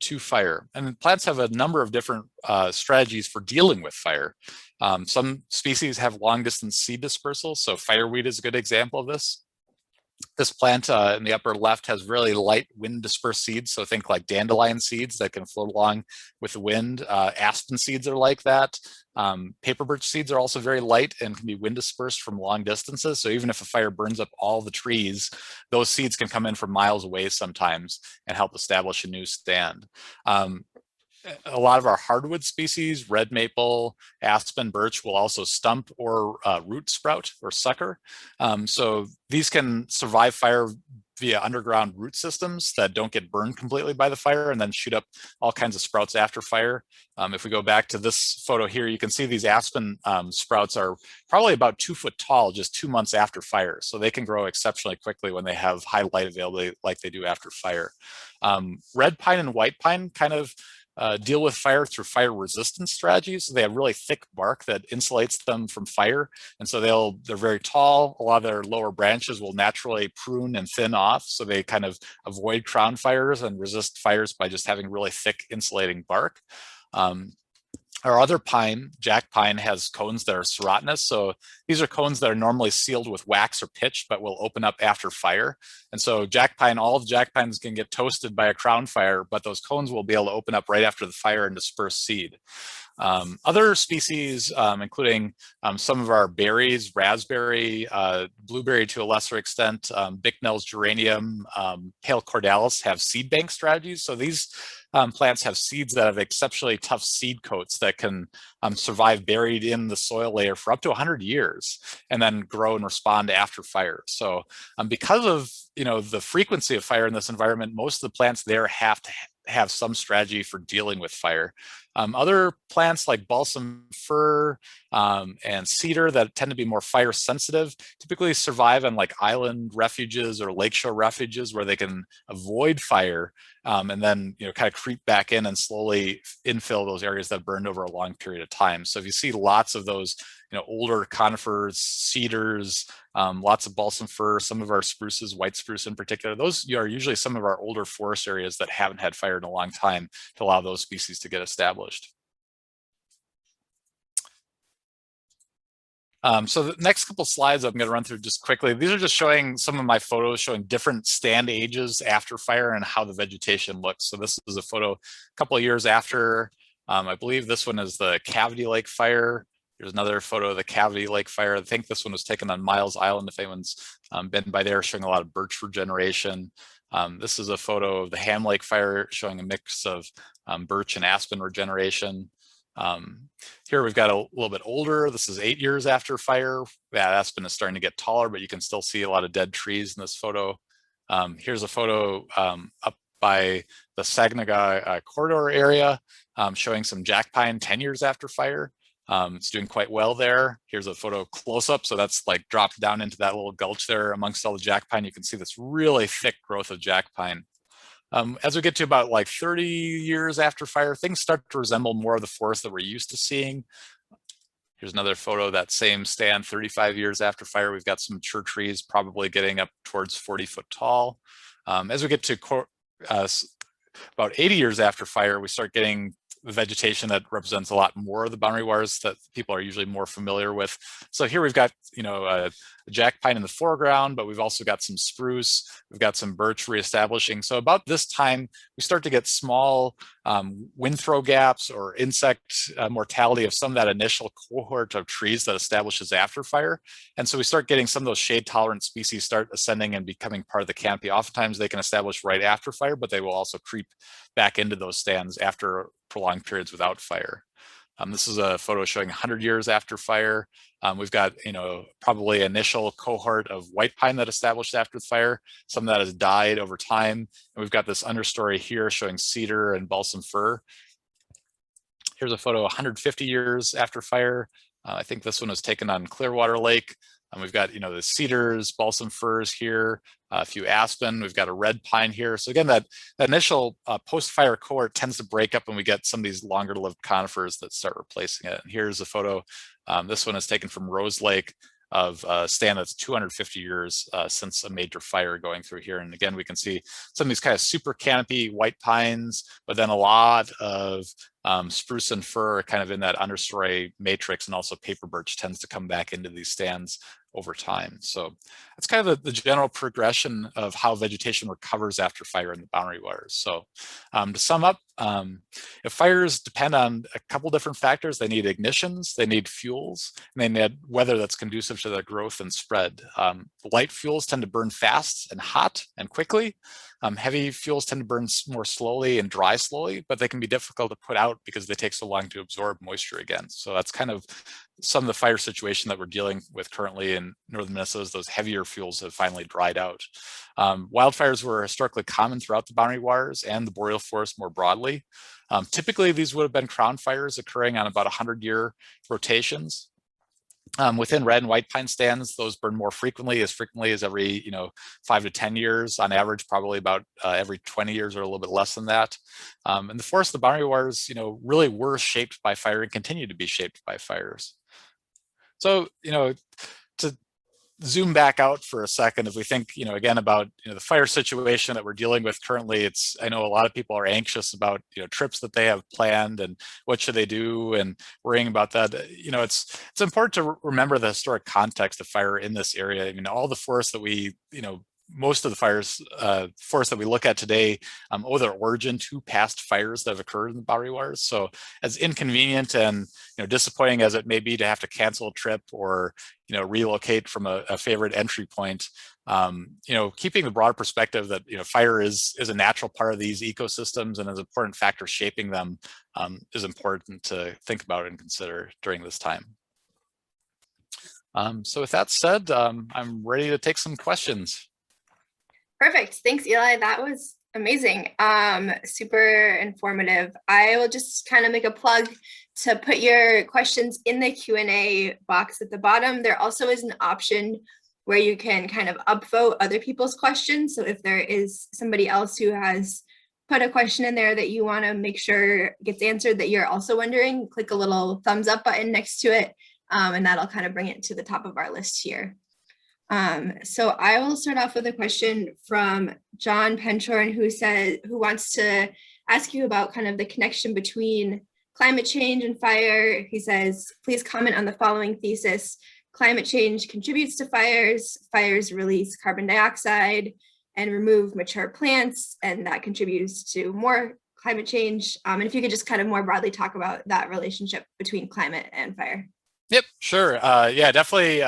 to fire. And plants have a number of different strategies for dealing with fire. Some species have long-distance seed dispersal. So fireweed is a good example of this. This plant in the upper left has really light wind dispersed seeds. So think like dandelion seeds that can float along with the wind. Aspen seeds are like that. Paper birch seeds are also very light and can be wind dispersed from long distances. So even if a fire burns up all the trees, those seeds can come in from miles away sometimes and help establish a new stand. A lot of our hardwood species, red maple, aspen, birch, will also stump or root sprout or sucker. So these can survive fire via underground root systems that don't get burned completely by the fire and then shoot up all kinds of sprouts after fire. If we go back to this photo here, you can see these aspen sprouts are probably about 2 foot tall just 2 months after fire. So they can grow exceptionally quickly when they have high light availability like they do after fire. Red pine and white pine kind of deal with fire through fire resistance strategies. So they have really thick bark that insulates them from fire. And so they're very tall. A lot of their lower branches will naturally prune and thin off. So they kind of avoid crown fires and resist fires by just having really thick insulating bark. Our other pine, jack pine, has cones that are serotinous. So these are cones that are normally sealed with wax or pitch, but will open up after fire. And so jack pine, all of jack pines can get toasted by a crown fire, but those cones will be able to open up right after the fire and disperse seed. Other species, including some of our berries, raspberry, blueberry to a lesser extent, Bicknell's geranium, pale cordalis, have seed bank strategies. So these plants have seeds that have exceptionally tough seed coats that can survive buried in the soil layer for up to 100 years and then grow and respond after fire. So because of the frequency of fire in this environment, most of the plants there have to have some strategy for dealing with fire. Other plants like balsam fir and cedar that tend to be more fire sensitive typically survive on like island refuges or lakeshore refuges where they can avoid fire and then kind of creep back in and slowly infill those areas that burned over a long period of time. So if you see lots of those older conifers, cedars, lots of balsam fir, some of our spruces, white spruce in particular, those are usually some of our older forest areas that haven't had fire in a long time to allow those species to get established. So the next couple slides I'm going to run through just quickly. These are just showing some of my photos showing different stand ages after fire and how the vegetation looks. So this is a photo a couple of years after. I believe this one is the Cavity Lake fire. Here's another photo of the Cavity Lake fire. I think this one was taken on Miles Island, if anyone's been by there, showing a lot of birch regeneration. This is a photo of the Ham Lake fire showing a mix of birch and aspen regeneration. Here we've got a little bit older. This is 8 years after fire. That aspen is starting to get taller, but you can still see a lot of dead trees in this photo. Here's a photo up by the Saginaw corridor area showing some jack pine 10 years after fire. It's doing quite well there. Here's a photo close up. So that's like dropped down into that little gulch there amongst all the jack pine. You can see this really thick growth of jack pine. As we get to about like 30 years after fire, things start to resemble more of the forest that we're used to seeing. Here's another photo of that same stand 35 years after fire. We've got some mature trees probably getting up towards 40 foot tall. As we get to about 80 years after fire, we start getting the vegetation that represents a lot more of the boundary waters that people are usually more familiar with. So here we've got, a the jack pine in the foreground, but we've also got some spruce, we've got some birch reestablishing. So about this time, we start to get small wind throw gaps or insect mortality of some of that initial cohort of trees that establishes after fire. And so we start getting some of those shade tolerant species start ascending and becoming part of the canopy. Oftentimes they can establish right after fire, but they will also creep back into those stands after prolonged periods without fire. This is a photo showing 100 years after fire. We've got, probably initial cohort of white pine that established after the fire. Some of that has died over time. And we've got this understory here showing cedar and balsam fir. Here's a photo 150 years after fire. I think this one was taken on Clearwater Lake. We've got, the cedars, balsam firs here, a few aspen. We've got a red pine here. So again, that initial post-fire cohort tends to break up when we get some of these longer-lived conifers that start replacing it. And here's a photo. This one is taken from Rose Lake of a stand that's 250 years since a major fire going through here. And again, we can see some of these kind of super canopy white pines, but then a lot of spruce and fir kind of in that understory matrix, and also paper birch tends to come back into these stands over time. So that's kind of the general progression of how vegetation recovers after fire in the Boundary Waters. So to sum up, if fires depend on a couple different factors, they need ignitions, they need fuels, and they need weather that's conducive to their growth and spread. Light fuels tend to burn fast and hot and quickly. Heavy fuels tend to burn more slowly and dry slowly, but they can be difficult to put out because they take so long to absorb moisture again. So that's kind of some of the fire situation that we're dealing with currently in northern Minnesota. Those heavier fuels have finally dried out. Wildfires were historically common throughout the Boundary Waters and the boreal forest more broadly. Typically, these would have been crown fires occurring on about 100-year rotations. Within red and white pine stands, those burn more frequently as every 5 to 10 years on average, probably about every 20 years or a little bit less than that. And the forests of the Boundary Waters, really were shaped by fire and continue to be shaped by fires. So, to zoom back out for a second, if we think, again about the fire situation that we're dealing with currently, I know a lot of people are anxious about trips that they have planned and what should they do and worrying about that. It's important to remember the historic context of fire in this area. I mean, all the forests that we most of the forests that we look at today owe their origin to past fires that have occurred in the Boundary Waters. So as inconvenient and disappointing as it may be to have to cancel a trip or relocate from a favorite entry point, keeping the broad perspective that fire is a natural part of these ecosystems and is an important factor shaping them is important to think about and consider during this time. So with that said, I'm ready to take some questions. Perfect. Thanks, Eli. That was amazing. Super informative. I will just kind of make a plug to put your questions in the Q&A box at the bottom. There also is an option where you can kind of upvote other people's questions. So if there is somebody else who has put a question in there that you want to make sure gets answered that you're also wondering, click a little thumbs up button next to it, and that'll kind of bring it to the top of our list here. So I will start off with a question from John Penshorn, who wants to ask you about kind of the connection between climate change and fire. He says, please comment on the following thesis. Climate change contributes to fires. Fires release carbon dioxide and remove mature plants, and that contributes to more climate change. And if you could just kind of more broadly talk about that relationship between climate and fire. Yep, sure. Yeah, definitely.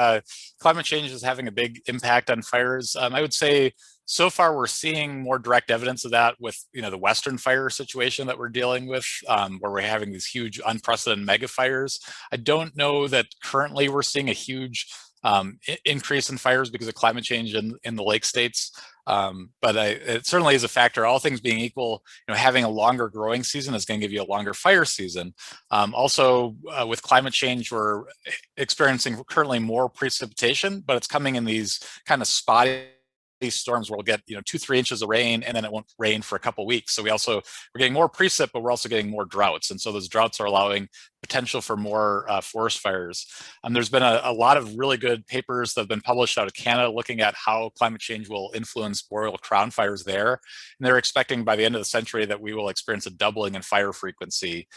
Climate change is having a big impact on fires. I would say so far we're seeing more direct evidence of that with the Western fire situation that we're dealing with, where we're having these huge unprecedented mega fires. I don't know that currently we're seeing a huge increase in fires because of climate change in the lake states. But it certainly is a factor. All things being equal, having a longer growing season is going to give you a longer fire season. Also, with climate change, we're experiencing currently more precipitation, but it's coming in these kind of spotty storms where we'll get 2-3 inches of rain and then it won't rain for a couple of weeks. So we're getting more precip, but we're also getting more droughts, and so those droughts are allowing potential for more forest fires. There's been a lot of really good papers that have been published out of Canada looking at how climate change will influence boreal crown fires there. And they're expecting by the end of the century that we will experience a doubling in fire frequency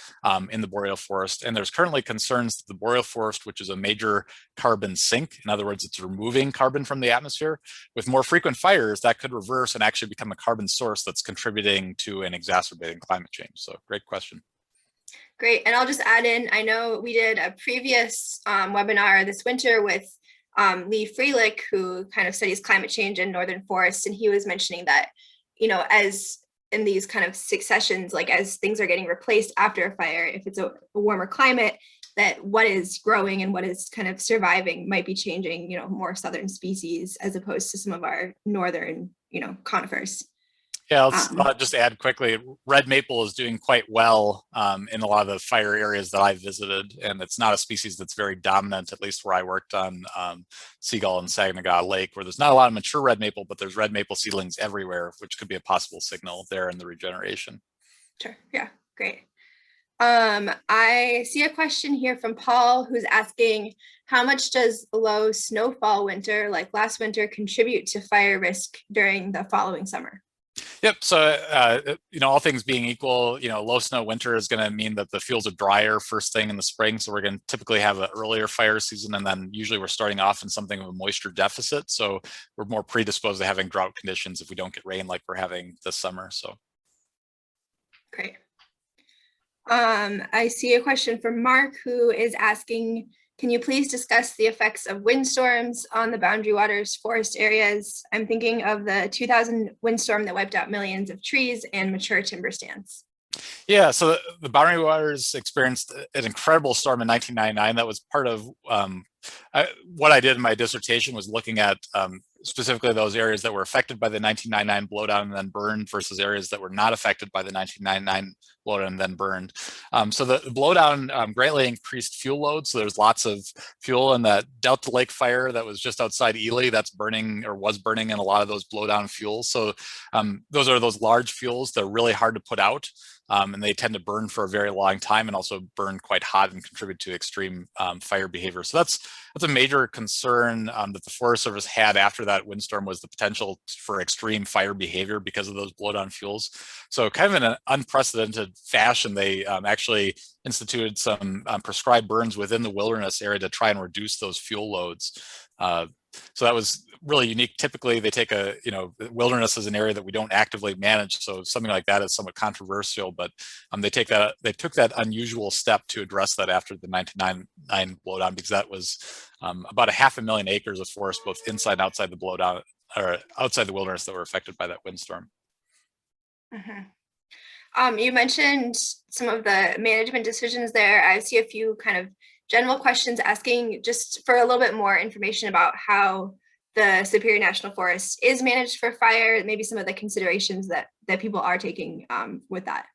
in the boreal forest. And there's currently concerns that the boreal forest, which is a major carbon sink, in other words, it's removing carbon from the atmosphere, with more frequent fires, that could reverse and actually become a carbon source that's contributing to and exacerbating climate change. So great question. Great. And I'll just add in, I know we did a previous webinar this winter with Lee Freelick, who kind of studies climate change in northern forests. And he was mentioning that, you know, as in these kind of successions, like as things are getting replaced after a fire, if it's a warmer climate, that what is growing and what is kind of surviving might be changing, you know, more southern species as opposed to some of our northern, you know, conifers. Yeah, I'll just add quickly, red maple is doing quite well in a lot of the fire areas that I've visited, and it's not a species that's very dominant, at least where I worked on Seagull and Saginaw Lake, where there's not a lot of mature red maple, but there's red maple seedlings everywhere, which could be a possible signal there in the regeneration. Sure, yeah, great. I see a question here from Paul, who's asking, how much does low snowfall winter, like last winter, contribute to fire risk during the following summer? Yep. So, you know, all things being equal, you know, low snow winter is going to mean that the fields are drier first thing in the spring. So we're going to typically have an earlier fire season. And then usually we're starting off in something of a moisture deficit. So we're more predisposed to having drought conditions if we don't get rain like we're having this summer. So. Great. I see a question from Mark, who is asking, can you please discuss the effects of windstorms on the Boundary Waters forest areas? I'm thinking of the 2000 windstorm that wiped out millions of trees and mature timber stands. Yeah, so the Boundary Waters experienced an incredible storm in 1999. That was part of what I did in my dissertation, was looking at specifically those areas that were affected by the 1999 blowdown and then burned versus areas that were not affected by the 1999 blowdown and then burned. So the blowdown greatly increased fuel load. So there's lots of fuel in that Delta Lake fire that was just outside Ely that's burning or was burning in a lot of those blowdown fuels. So those are those large fuels that are really hard to put out. And they tend to burn for a very long time and also burn quite hot and contribute to extreme fire behavior. So that's a major concern that the Forest Service had after that windstorm, was the potential for extreme fire behavior because of those blowdown fuels. So kind of in an unprecedented fashion, they actually instituted some prescribed burns within the wilderness area to try and reduce those fuel loads. So that was really unique. Typically, they take wilderness is an area that we don't actively manage. So something like that is somewhat controversial, but they took that unusual step to address that after the 1999 blowdown, because that was about 500,000 acres of forest, both inside and outside the blowdown, or outside the wilderness, that were affected by that windstorm. Mm-hmm. You mentioned some of the management decisions there. I see a few kind of general questions asking just for a little bit more information about how the Superior National Forest is managed for fire, maybe some of the considerations that people are taking with that.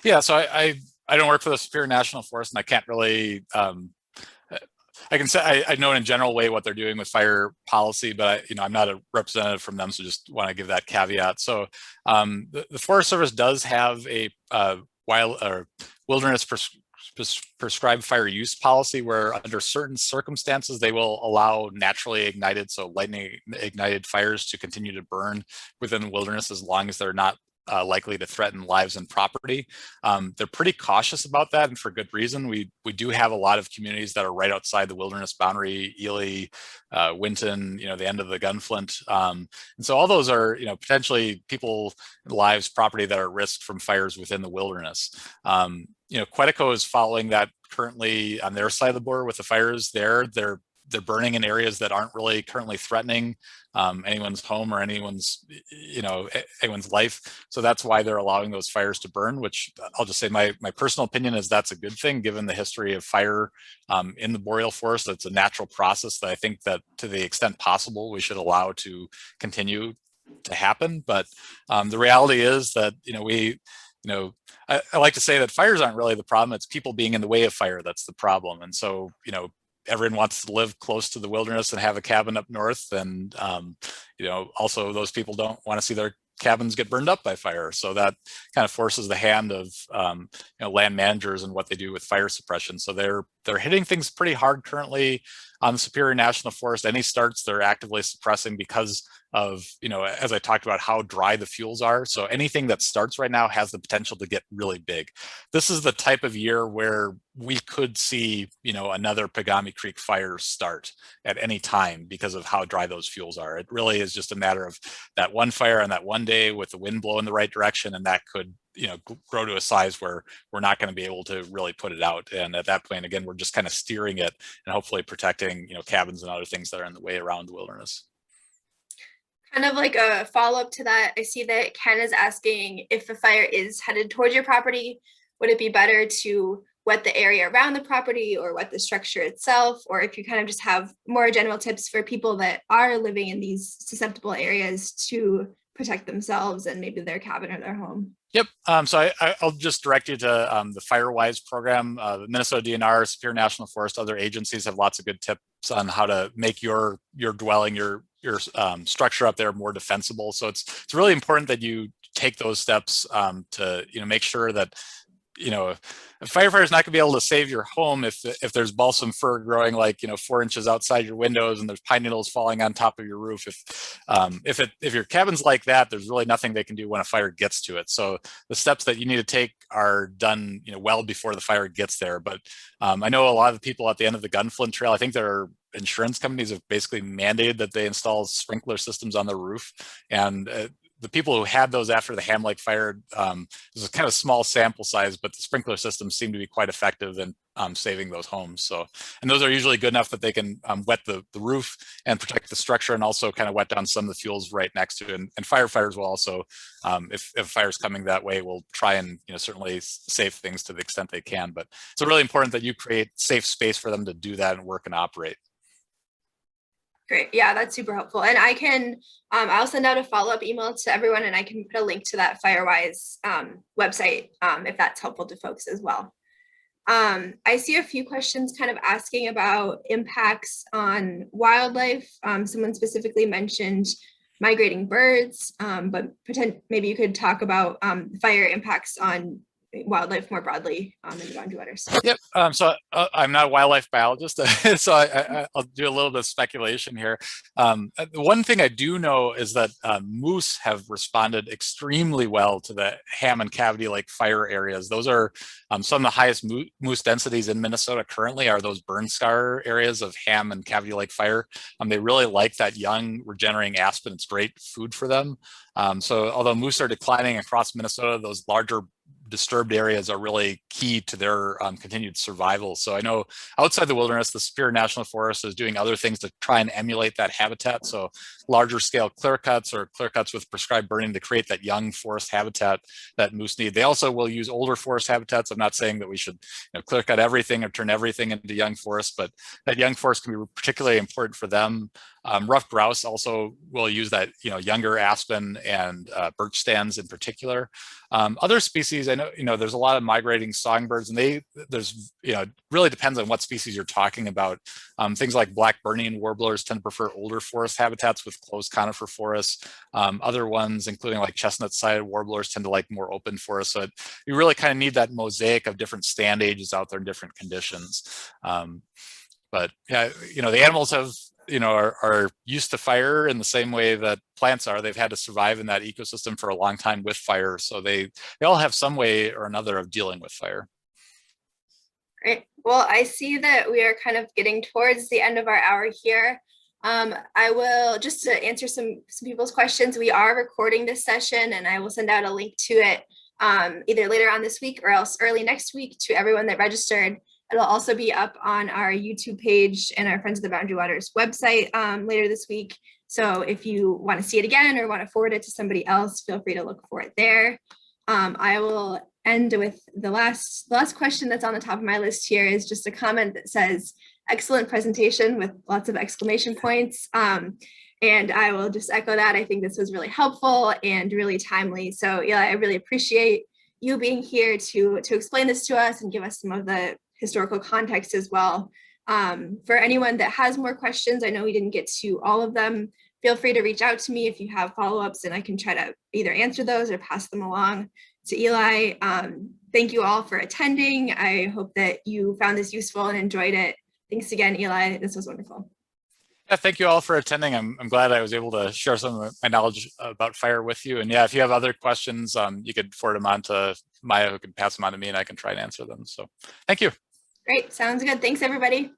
Yeah, so I don't work for the Superior National Forest, and I can't really, I can say I know in a general way what they're doing with fire policy, but I'm not a representative from them, so just want to give that caveat. So the Forest Service does have a wilderness prescribed fire use policy, where under certain circumstances they will allow naturally ignited, so lightning ignited fires, to continue to burn within the wilderness as long as they're not likely to threaten lives and property. They're pretty cautious about that, and for good reason. We do have a lot of communities that are right outside the wilderness boundary, Ely, Winton, the end of the Gunflint. And so all those are, potentially people, lives, property that are at risk from fires within the wilderness. Quetico is following that currently on their side of the border with the fires there. They're burning in areas that aren't really currently threatening anyone's home or anyone's life. So that's why they're allowing those fires to burn, which I'll just say my personal opinion is that's a good thing, given the history of fire in the boreal forest. It's a natural process that I think that to the extent possible, we should allow to continue to happen. But the reality is that, I like to say that fires aren't really the problem. It's people being in the way of fire that's the problem. And so, everyone wants to live close to the wilderness and have a cabin up north. And, also those people don't want to see their cabins get burned up by fire. So that kind of forces the hand of land managers and what they do with fire suppression. So they're hitting things pretty hard currently on the Superior National Forest. Any starts they're actively suppressing because of, as I talked about, how dry the fuels are. So anything that starts right now has the potential to get really big. This is the type of year where we could see, another Pagami Creek fire start at any time because of how dry those fuels are. It really is just a matter of that one fire on that one day with the wind blowing the right direction, and that could grow to a size where we're not going to be able to really put it out. And at that point, again, we're just kind of steering it and hopefully protecting, cabins and other things that are in the way around the wilderness. Kind of like a follow-up to that, I see that Ken is asking if the fire is headed towards your property, would it be better to wet the area around the property or wet the structure itself? Or if you kind of just have more general tips for people that are living in these susceptible areas to protect themselves and maybe their cabin or their home. Yep. So I'll just direct you to the FireWise program. The Minnesota DNR, Superior National Forest, other agencies have lots of good tips on how to make your dwelling, your structure up there more defensible. So it's really important that you take those steps to make sure that a firefighter is not going to be able to save your home if there's balsam fir growing 4 inches outside your windows and there's pine needles falling on top of your roof. If your cabin's like that, there's really nothing they can do when a fire gets to it. So the steps that you need to take are done well before the fire gets there. But I know a lot of the people at the end of the Gunflint Trail, I think their insurance companies have basically mandated that they install sprinkler systems on the roof, and the people who had those after the Ham Lake fire, there's a kind of small sample size, but the sprinkler systems seem to be quite effective in saving those homes. So, and those are usually good enough that they can wet the roof and protect the structure, and also kind of wet down some of the fuels right next to it. And firefighters will also, if fire's coming that way, will try and certainly save things to the extent they can. But it's really important that you create safe space for them to do that and work and operate. Great. Yeah, that's super helpful. And I can, I'll send out a follow-up email to everyone, and I can put a link to that FireWise website if that's helpful to folks as well. I see a few questions kind of asking about impacts on wildlife. Someone specifically mentioned migrating birds, but maybe you could talk about fire impacts on wildlife more broadly in the Boundary Waters. Yep. So I'm not a wildlife biologist, so I'll do a little bit of speculation here. The one thing I do know is that moose have responded extremely well to the Ham and Cavity Lake fire areas. Those are some of the highest moose densities in Minnesota currently are those burn scar areas of Ham and Cavity Lake fire. They really like that young regenerating aspen. It's great food for them. So although moose are declining across Minnesota, those larger disturbed areas are really key to their continued survival. So I know outside the wilderness, the Superior National Forest is doing other things to try and emulate that habitat. So larger scale clear cuts or clear cuts with prescribed burning to create that young forest habitat that moose need. They also will use older forest habitats. I'm not saying that we should clear cut everything or turn everything into young forest, but that young forest can be particularly important for them. Ruffed grouse also will use that younger aspen and birch stands in particular. Other species, I know there's a lot of migrating songbirds, and there's really depends on what species you're talking about. Things like black burning warblers tend to prefer older forest habitats with closed conifer forests. Other ones, including like chestnut-sided warblers, tend to like more open forests. So you really kind of need that mosaic of different stand ages out there in different conditions. But yeah, the animals have are used to fire in the same way that plants are. They've had to survive in that ecosystem for a long time with fire. So they all have some way or another of dealing with fire. Great. Well, I see that we are kind of getting towards the end of our hour here. I will, just to answer some people's questions, we are recording this session, and I will send out a link to it either later on this week or else early next week to everyone that registered. It'll also be up on our YouTube page and our Friends of the Boundary Waters website later this week. So if you want to see it again or want to forward it to somebody else, feel free to look for it there. I will end with the last question that's on the top of my list here is just a comment that says, excellent presentation with lots of exclamation points. And I will just echo that. I think this was really helpful and really timely. So yeah, I really appreciate you being here to explain this to us and give us some of the historical context as well. For anyone that has more questions, I know we didn't get to all of them. feel free to reach out to me if you have follow-ups, and I can try to either answer those or pass them along to Eli. Thank you all for attending. I hope that you found this useful and enjoyed it. Thanks again, Eli. This was wonderful. Yeah, thank you all for attending. I'm glad I was able to share some of my knowledge about fire with you. And yeah, if you have other questions, you could forward them on to Maya, who can pass them on to me, and I can try and answer them. So thank you. Great, sounds good. Thanks, everybody.